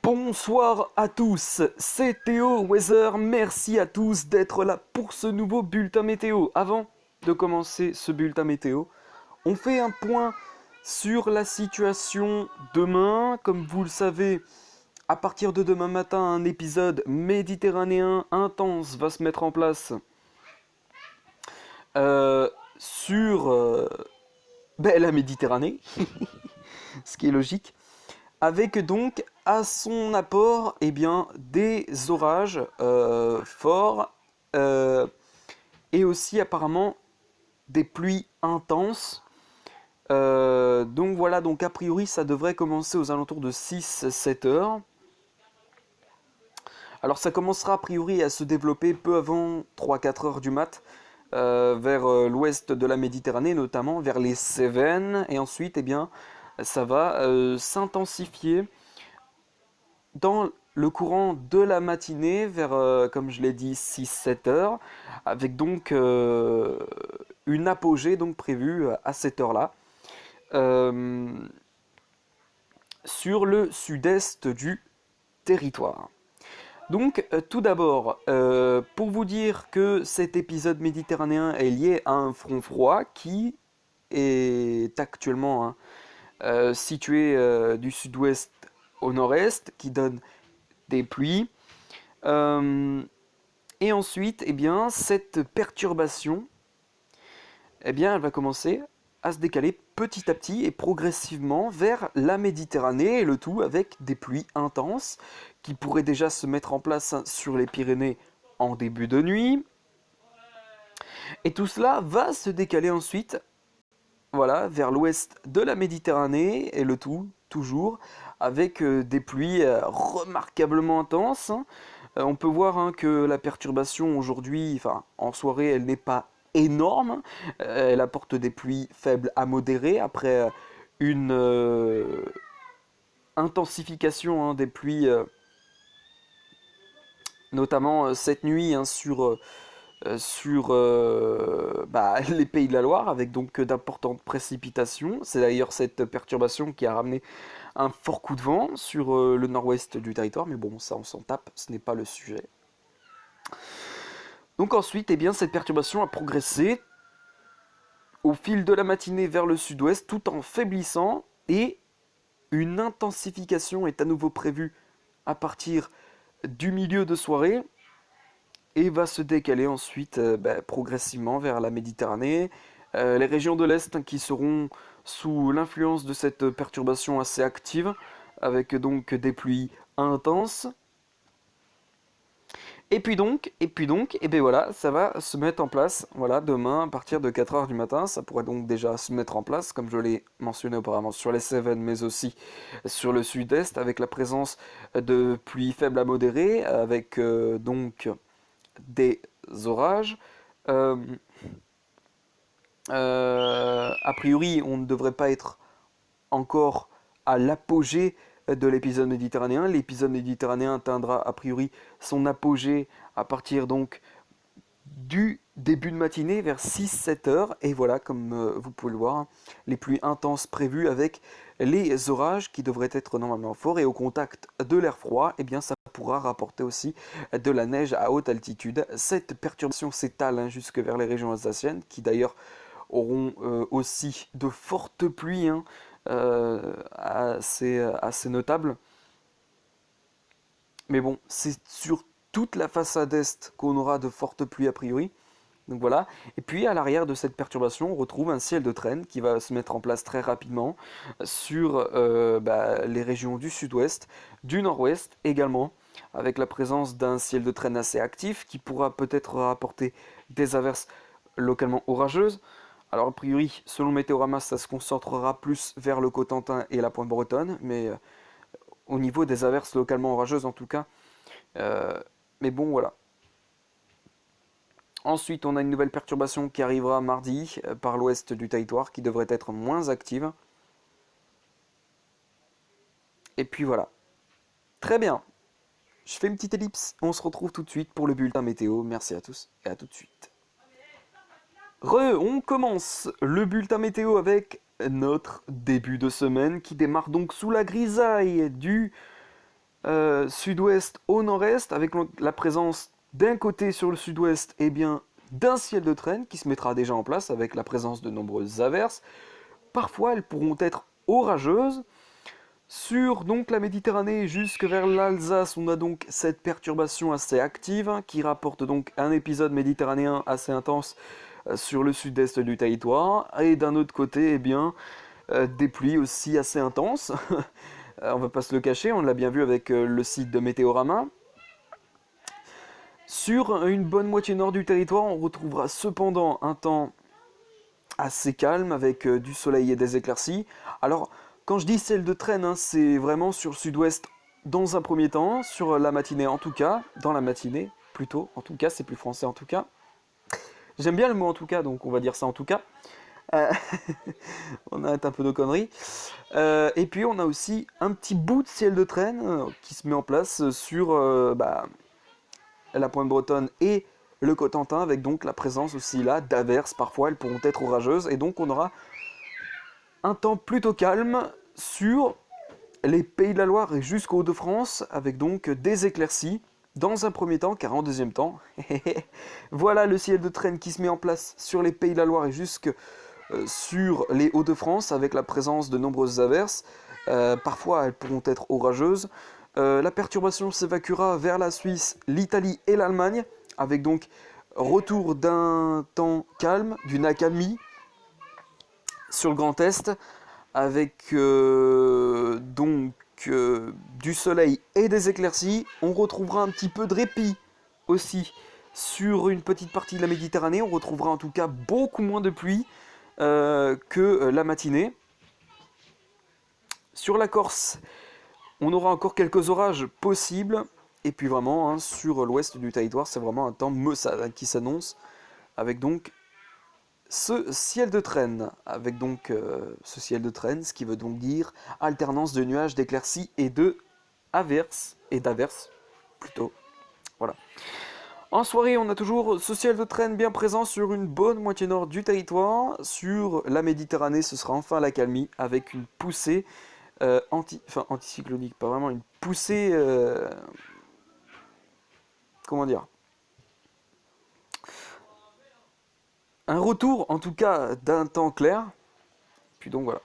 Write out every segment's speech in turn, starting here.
Bonsoir à tous, c'est Théo Weather, merci à tous d'être là pour ce nouveau bulletin météo. Avant de commencer ce bulletin météo, on fait un point sur la situation demain. Comme vous le savez, à partir de demain matin, un épisode méditerranéen intense va se mettre en place sur la Méditerranée, ce qui est logique. Avec donc à son apport des orages forts et aussi apparemment des pluies intenses. Donc voilà, donc a priori ça devrait commencer aux alentours de 6-7 heures. Alors ça commencera a priori à se développer peu avant 3-4 heures du mat, vers l'ouest de la Méditerranée, notamment vers les Cévennes, et ensuite ça va s'intensifier dans le courant de la matinée, vers, comme je l'ai dit, 6-7 heures, avec donc une apogée donc prévue à cette heure-là, sur le sud-est du territoire. Donc, tout d'abord, pour vous dire que cet épisode méditerranéen est lié à un front froid qui est actuellement situé du sud-ouest au nord-est, qui donne des pluies. Et ensuite, cette perturbation, elle va commencer à se décaler petit à petit et progressivement vers la Méditerranée, et le tout avec des pluies intenses qui pourraient déjà se mettre en place sur les Pyrénées en début de nuit. Et tout cela va se décaler ensuite, voilà, vers l'ouest de la Méditerranée, et le tout toujours avec des pluies remarquablement intenses. On peut voir que la perturbation aujourd'hui, en soirée, elle n'est pas énorme. Elle apporte des pluies faibles à modérées après une intensification des pluies, notamment cette nuit sur les Pays de la Loire, avec donc d'importantes précipitations. C'est d'ailleurs cette perturbation qui a ramené un fort coup de vent sur le nord-ouest du territoire, mais bon, ça on s'en tape, ce n'est pas le sujet. Donc ensuite, cette perturbation a progressé au fil de la matinée vers le sud-ouest, tout en faiblissant, et une intensification est à nouveau prévue à partir du milieu de soirée, et va se décaler ensuite progressivement vers la Méditerranée. Les régions de l'Est qui seront sous l'influence de cette perturbation assez active, avec donc des pluies intenses. Et puis donc, voilà, ça va se mettre en place, voilà, demain à partir de 4 heures du matin, ça pourrait donc déjà se mettre en place, comme je l'ai mentionné auparavant, sur les Cévennes, mais aussi sur le sud-est, avec la présence de pluies faibles à modérées, avec donc des orages. A priori, on ne devrait pas être encore à l'apogée de l'épisode méditerranéen. L'épisode méditerranéen atteindra a priori son apogée à partir donc du début de matinée vers 6-7 heures. Et voilà, comme vous pouvez le voir, les pluies intenses prévues avec les orages qui devraient être normalement forts. Et au contact de l'air froid, ça pourra rapporter aussi de la neige à haute altitude. Cette perturbation s'étale jusque vers les régions alsaciennes, qui d'ailleurs auront aussi de fortes pluies assez notables. Mais bon, c'est sur toute la façade est qu'on aura de fortes pluies a priori. Donc voilà. Et puis à l'arrière de cette perturbation, on retrouve un ciel de traîne qui va se mettre en place très rapidement sur les régions du sud-ouest, du nord-ouest également, avec la présence d'un ciel de traîne assez actif qui pourra peut-être apporter des averses localement orageuses. Alors a priori, selon Météorama, ça se concentrera plus vers le Cotentin et la pointe bretonne, mais au niveau des averses localement orageuses en tout cas. Mais bon, voilà. Ensuite, on a une nouvelle perturbation qui arrivera mardi par l'ouest du territoire, qui devrait être moins active. Et puis voilà. Très bien. Je fais une petite ellipse. On se retrouve tout de suite pour le bulletin météo. Merci à tous et à tout de suite. On commence le bulletin météo avec notre début de semaine qui démarre donc sous la grisaille du sud-ouest au nord-est, avec la présence d'un côté sur le sud-ouest, eh bien, d'un ciel de traîne qui se mettra déjà en place avec la présence de nombreuses averses. Parfois, elles pourront être orageuses. Sur donc la Méditerranée jusque vers l'Alsace, on a donc cette perturbation assez active qui rapporte donc un épisode méditerranéen assez intense sur le sud-est du territoire. Et d'un autre côté, eh bien, des pluies aussi assez intenses. On va pas se le cacher, on l'a bien vu avec le site de Météorama. Sur une bonne moitié nord du territoire, on retrouvera cependant un temps assez calme avec du soleil et des éclaircies. Alors, quand je dis ciel de traîne, hein, c'est vraiment sur le sud-ouest dans un premier temps, sur la matinée en tout cas, dans la matinée plutôt, en tout cas, c'est plus français en tout cas. J'aime bien le mot en tout cas, donc on va dire ça en tout cas. Euh, on arrête un peu de conneries. Et puis on a aussi un petit bout de ciel de traîne qui se met en place sur la pointe bretonne et le Cotentin, avec donc la présence aussi là d'averses, parfois elles pourront être orageuses, et donc on aura un temps plutôt calme sur les Pays de la Loire et jusqu'aux Hauts-de-France, avec donc des éclaircies dans un premier temps, car en deuxième temps, voilà le ciel de traîne qui se met en place sur les Pays de la Loire et jusque sur les Hauts-de-France, avec la présence de nombreuses averses. Parfois elles pourront être orageuses. La perturbation s'évacuera vers la Suisse, l'Italie et l'Allemagne, avec donc retour d'un temps calme, d'une accalmie sur le Grand Est, avec du soleil et des éclaircies. On retrouvera un petit peu de répit aussi sur une petite partie de la Méditerranée. On retrouvera en tout cas beaucoup moins de pluie que la matinée. Sur la Corse, on aura encore quelques orages possibles. Et puis vraiment, hein, sur l'ouest du territoire, c'est vraiment un temps maussade qui s'annonce, avec donc ce ciel de traîne, ce qui veut donc dire alternance de nuages, d'éclaircies et d'averses plutôt. Voilà. En soirée, on a toujours ce ciel de traîne bien présent sur une bonne moitié nord du territoire. Sur la Méditerranée, ce sera enfin l'accalmie avec une poussée anticyclonique, pas vraiment une poussée, comment dire, un retour en tout cas d'un temps clair. Puis donc voilà.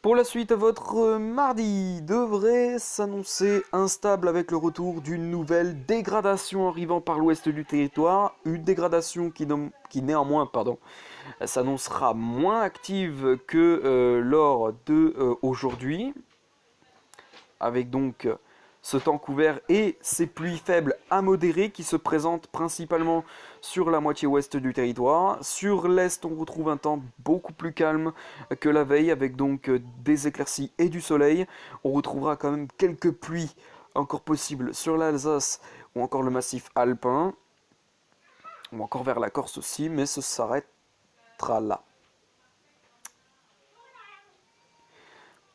Pour la suite, votre mardi devrait s'annoncer instable avec le retour d'une nouvelle dégradation arrivant par l'ouest du territoire. Une dégradation qui néanmoins s'annoncera moins active que lors de aujourd'hui. Avec donc ce temps couvert et ces pluies faibles à modérées qui se présentent principalement sur la moitié ouest du territoire. Sur l'est, on retrouve un temps beaucoup plus calme que la veille, avec donc des éclaircies et du soleil. On retrouvera quand même quelques pluies encore possibles sur l'Alsace ou encore le massif alpin, ou encore vers la Corse aussi, mais ce s'arrêtera là.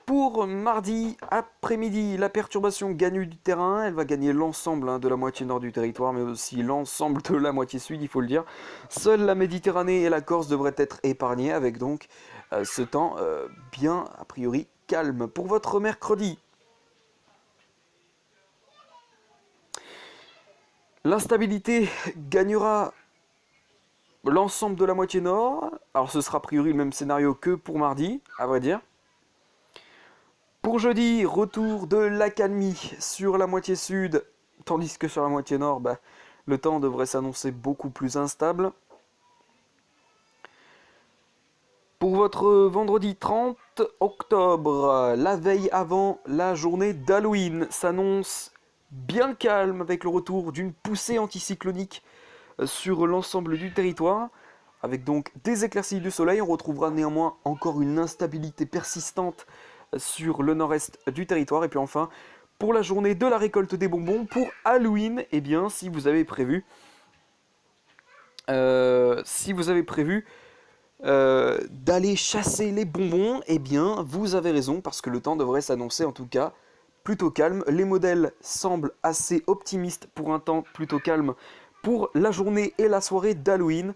Pour mardi après-midi, la perturbation gagne du terrain. Elle va gagner l'ensemble de la moitié nord du territoire, mais aussi l'ensemble de la moitié sud, il faut le dire. Seule la Méditerranée et la Corse devraient être épargnées, avec donc ce temps bien, a priori, calme. Pour votre mercredi, l'instabilité gagnera l'ensemble de la moitié nord. Alors ce sera a priori le même scénario que pour mardi, à vrai dire. Pour jeudi, retour de l'accalmie sur la moitié sud, tandis que sur la moitié nord, le temps devrait s'annoncer beaucoup plus instable. Pour votre vendredi 30 octobre, la veille avant la journée d'Halloween s'annonce bien calme avec le retour d'une poussée anticyclonique sur l'ensemble du territoire. Avec donc des éclaircies du soleil, on retrouvera néanmoins encore une instabilité persistante sur le nord-est du territoire. Et puis enfin, pour la journée de la récolte des bonbons, pour Halloween, eh bien, si vous avez prévu d'aller chasser les bonbons, eh bien, vous avez raison, parce que le temps devrait s'annoncer en tout cas plutôt calme. Les modèles semblent assez optimistes pour un temps plutôt calme pour la journée et la soirée d'Halloween.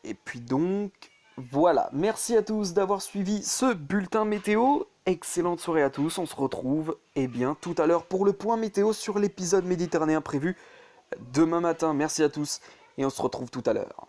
Et puis donc, Voilà, merci à tous d'avoir suivi ce bulletin météo. Excellente soirée à tous, on se retrouve tout à l'heure pour le point météo sur l'épisode méditerranéen prévu demain matin. Merci à tous et on se retrouve tout à l'heure.